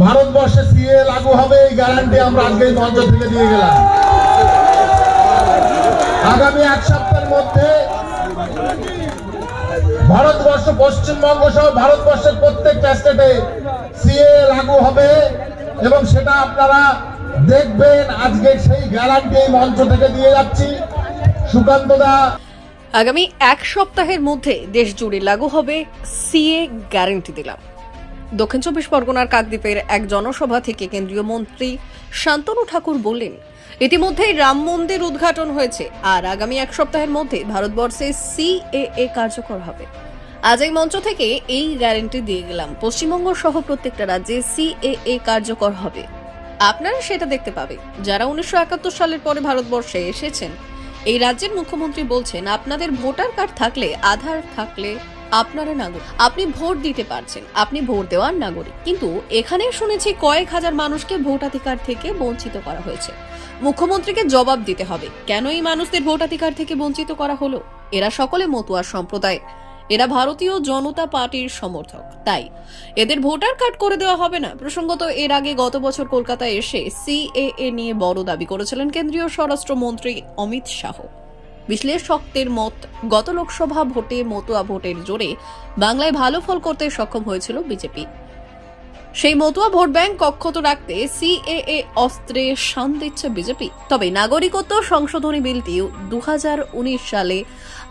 ভারতবর্ষে সিএ লাগু হবে এই গ্যারান্টি আমরা আজকেই মঞ্চ থেকে দিয়ে গেলাম। আগামী এক সপ্তাহের মধ্যে ভারতবর্ষ, পশ্চিমবঙ্গ সহ ভারতবর্ষের প্রত্যেকটা স্টেটে সিএ লাগু হবে এবং সেটা আপনারা দেখবেন। আজকে সেই গ্যারান্টি এই মঞ্চ থেকে দিয়ে যাচ্ছি। সুকান্ত দা, আগামী এক সপ্তাহের মধ্যে দেশ জুড়ে লাগু হবে সিএ, গ্যারান্টি দিলাম। দক্ষিণ চব্বিশ পরগনার কাকদ্বীপের এক জনসভা থেকে কেন্দ্রীয় মন্ত্রী শান্তনু ঠাকুর বললেন, ইতিমধ্যেই রাম মন্দির উদ্ঘাটন হয়েছে আর আগামী এক সপ্তাহের মধ্যে ভারতবর্ষে সিএএ কার্যকর হবে। আজ এই মঞ্চ থেকে এই গ্যারান্টি দিয়ে গেলাম, পশ্চিমবঙ্গ সহ প্রত্যেকটা রাজ্যে সিএএ কার্যকর হবে। আপনারা সেটা দেখতে পাবে। যারা 1971 সালের পরে ভারতবর্ষে এসেছেন, এই রাজ্যের মুখ্যমন্ত্রী বলছেন, আপনাদের ভোটার কার্ড থাকলে, আধার থাকলে আপনারা নাগরিক, আপনি ভোট দিতে পারছেন, আপনি ভোট দেওয়ার নাগরিক। কিন্তু এখানে শুনেছি কয়েক হাজার মানুষকে ভোটাধিকার থেকে বঞ্চিত করা হয়েছে। মুখ্যমন্ত্রীকে জবাব দিতে হবে, কেন এই মানুষদের ভোটাধিকার থেকে বঞ্চিত করা হলো? এরা সকলে মতুয়া সম্প্রদায়, এরা ভারতীয় জনতা পার্টির সমর্থক, তাই এদের ভোটার কার্ড করে দেওয়া হবে না। প্রসঙ্গত, এর আগে গত বছর কলকাতায় এসে সিএএ নিয়ে বড় দাবি করেছিলেন কেন্দ্রীয় স্বরাষ্ট্রমন্ত্রী অমিত শাহ। বিশ্লেষকদের মত, গত লোকসভা ভোটে মতুয়া ভোটের জোরে বাংলায় ভালো ফল করতে সক্ষম হয়েছিল বিজেপি। সেই মতুয়া ভোট ব্যাংক অক্ষত রাখতে সিএএ অস্ত্রে শান দিচ্ছে বিজেপি। তবে নাগরিকত্ব সংশোধনী বিলটি 2019 সালে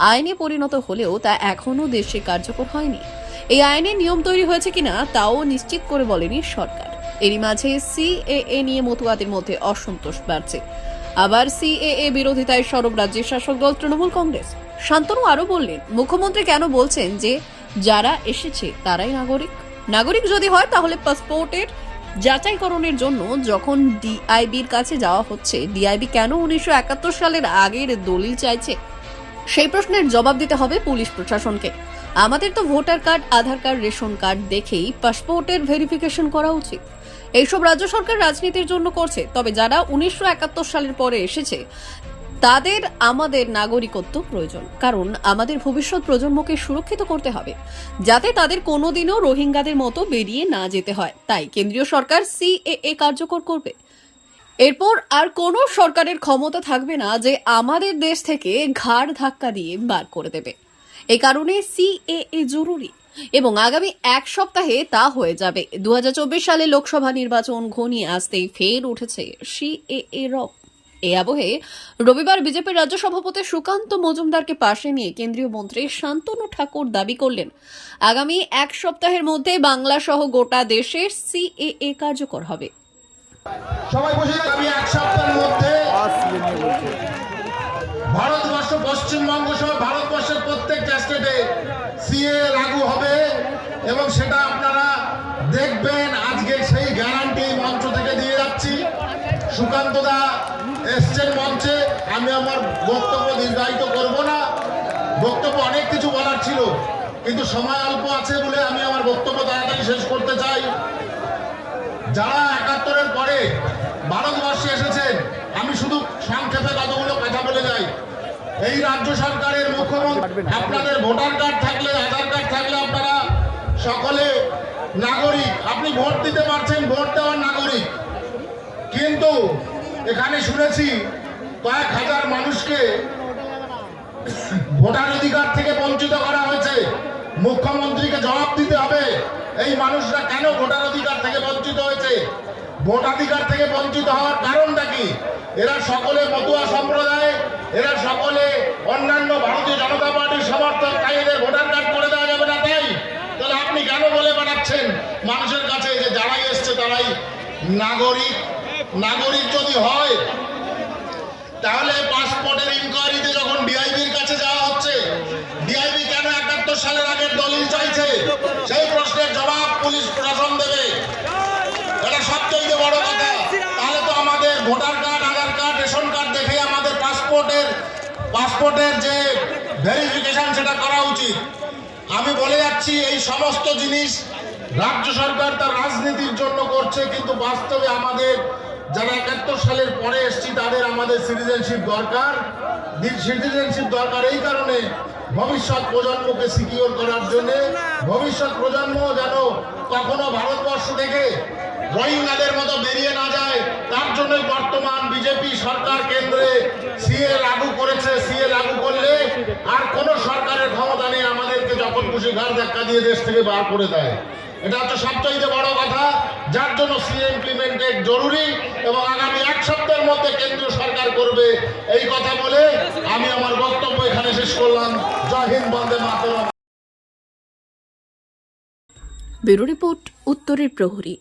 আইনে পরিণত হলেও তা এখনো দেশে কার্যকর হয়নি। এই আইনে নিয়ম তৈরি হয়েছে কিনা তাও নিশ্চিত করে বলেনি সরকার। এরই মাঝে সিএএ নিয়ে মতুয়াদের মধ্যে অসন্তোষ বাড়ছে। আবার সিএএ বিরোধিতায় সরব রাজ্যের শাসক দল তৃণমূল কংগ্রেস। শান্তনু আরো বললেন, মুখ্যমন্ত্রী কেন বলছেন যে যারা এসেছে তারাই নাগরিক? নাগরিক যদি হয় তাহলে পাসপোর্টের যাচাইকরণের জন্য যখন ডিআইবির কাছে যাওয়া হচ্ছে, ডিআইবি কেন 1971 সালের আগের দলিল চাইছে? সেই প্রশ্নের জবাব দিতে হবে পুলিশ প্রশাসনকে। আমাদের তো ভোটার কার্ড, আধার কার্ড, রেশন কার্ড দেখেই পাসপোর্টের ভেরিফিকেশন করা উচিত। এইসব রাজ্য সরকার রাজনীতির জন্য করছে, তবে যারা 1971 সালের পরে এসেছে তাদের আমাদের নাগরিকত্ব প্রয়োজন, কারণ আমাদের ভবিষ্যৎ প্রজন্মকে সুরক্ষিত করতে হবে যাতে তাদের কোনোদিনও রোহিঙ্গাদের মতো বেরিয়ে না যেতে হয়। তাই কেন্দ্রীয় সরকার সিএএ কার্যকর করবে। এরপর আর কোনো সরকারের ক্ষমতা থাকবে না যে আমাদের দেশ থেকে ঘাড় ধাক্কা দিয়ে বার করে দেবে। এই কারণে সিএএ জরুরি এবং আগামী এক সপ্তাহে তা হয়ে যাবে। 2024 সালে লোকসভা নির্বাচন ঘনিয়ে আসতেই ফের উঠেছে সিএএ রব। এই আবহে রবিবার বিজেপির রাজ্য সভাপতি সুকান্ত মজুমদারকে পাশে নিয়ে কেন্দ্রীয় মন্ত্রী শান্তনু ঠাকুর দাবি করলেন, আগামী এক সপ্তাহের মধ্যে বাংলা সহ গোটা দেশে সিএএ কার্যকর হবে। সবাই বুঝে আগামী এক সপ্তাহের মধ্যে ভারতবর্ষ, পশ্চিমবঙ্গ সহ ভারতবর্ষের প্রত্যেকটা স্টেটে সিএ লাগু হবে এবং সেটা আপনারা দেখবেন। আজকে সেই গ্যারান্টি মঞ্চ থেকে দিয়ে যাচ্ছি। সুকান্ত দা এসছেন মঞ্চে, আমি আমার বক্তব্য দীর্ঘায়িত করব না। বক্তব্য অনেক কিছু বলার ছিল, কিন্তু সময় অল্প আছে বলে আমি আমার বক্তব্য তাড়াতাড়ি শেষ করতে চাই। যারা 71-এর পরে ভারতবর্ষে এসেছেন, আমি শুধু সংক্ষেপে কতগুলো কথা বলে যাই। এই রাজ্য সরকারের মুখ্যমন্ত্রী, আপনাদের ভোটার কার্ড থাকলে, আধার কার্ড থাকলে আপনারা সকলে নাগরিক, আপনি ভোট দিতে পারছেন, ভোট দেওয়ার নাগরিক। কিন্তু এখানে শুনেছি কয়েক হাজার মানুষকে ভোটার অধিকার থেকে বঞ্চিত করা হয়েছে। মুখ্যমন্ত্রীকে জবাব দিতে হবে, এই মানুষরা কেন ভোটার অধিকার থেকে বঞ্চিত হয়েছে, ভোটাধিকার থেকে বঞ্চিত হওয়ার কারণটা কি? এরা সকলে মতুয়া সম্প্রদায়, এরা সকলে অন্যান্য ভারতীয় জনতা পার্টির সমর্থক, তাই এদের ভোটার কার্ড করে দেওয়া যাবে না। তাই তাহলে আপনি কেন বলে পাঠাচ্ছেন মানুষের কাছে যে যারাই এসছে তারাই নাগরিক? নাগরিক যদি হয় তাহলে পাসপোর্টের ইনকোয়ারিতে যখন ডিআইবির কাছে যাওয়া হচ্ছে, ডিআইবি কেন 71 সালের আগের দলিল চাইছে? সেই প্রশ্নের জবাব পুলিশ প্রশাসন দেবে। এটা সবচেয়ে বড় কথা। তাহলে তো আমাদের ভোটার কার্ড, আধার কার্ড, রেশন কার্ড দেখে আমাদের পাসপোর্টের যে ভেরিফিকেশন সেটা করা উচিত। আমি বলে যাচ্ছি, এই সমস্ত জিনিস রাজ্য সরকার তার রাজনীতির জন্য করছে, কিন্তু বাস্তবে আমাদের যারা 71 সালের পরে এসেছি তাদের আমাদের সিটিজেনশিপ দরকার। সিটিজেনশিপ দরকার এই কারণে, ভবিষ্যৎ প্রজন্মকে সিকিউর করার জন্য, ভবিষ্যৎ প্রজন্ম যেন কখনো ভারতবর্ষ থেকে রোহিঙ্গাদের মতো বেরিয়ে না যায়, তার জন্যই বর্তমান বিজেপি সরকার কেন্দ্রে সিএ লাগু করেছে। সিএ লাগু করলে আর কোন সরকারের ক্ষমতা নেই আমাদেরকে যখন খুশি ঘাড় ধাক্কা দিয়ে দেশ থেকে বার করে দেয়। এটা হচ্ছে সবচাইতে বড় কথা, যার জন্য সিএ ইমপ্লিমেন্টেড জরুরি এবং আগামী এক সপ্তাহের মধ্যে কেন্দ্রীয় সরকার করবে, এই কথা বলে আমি আমার বক্তব্য এখানে শেষ করলাম। জয় হিন্দ, বন্দে মাতরম। ব্যুরো রিপোর্ট, উত্তরের প্রহরী।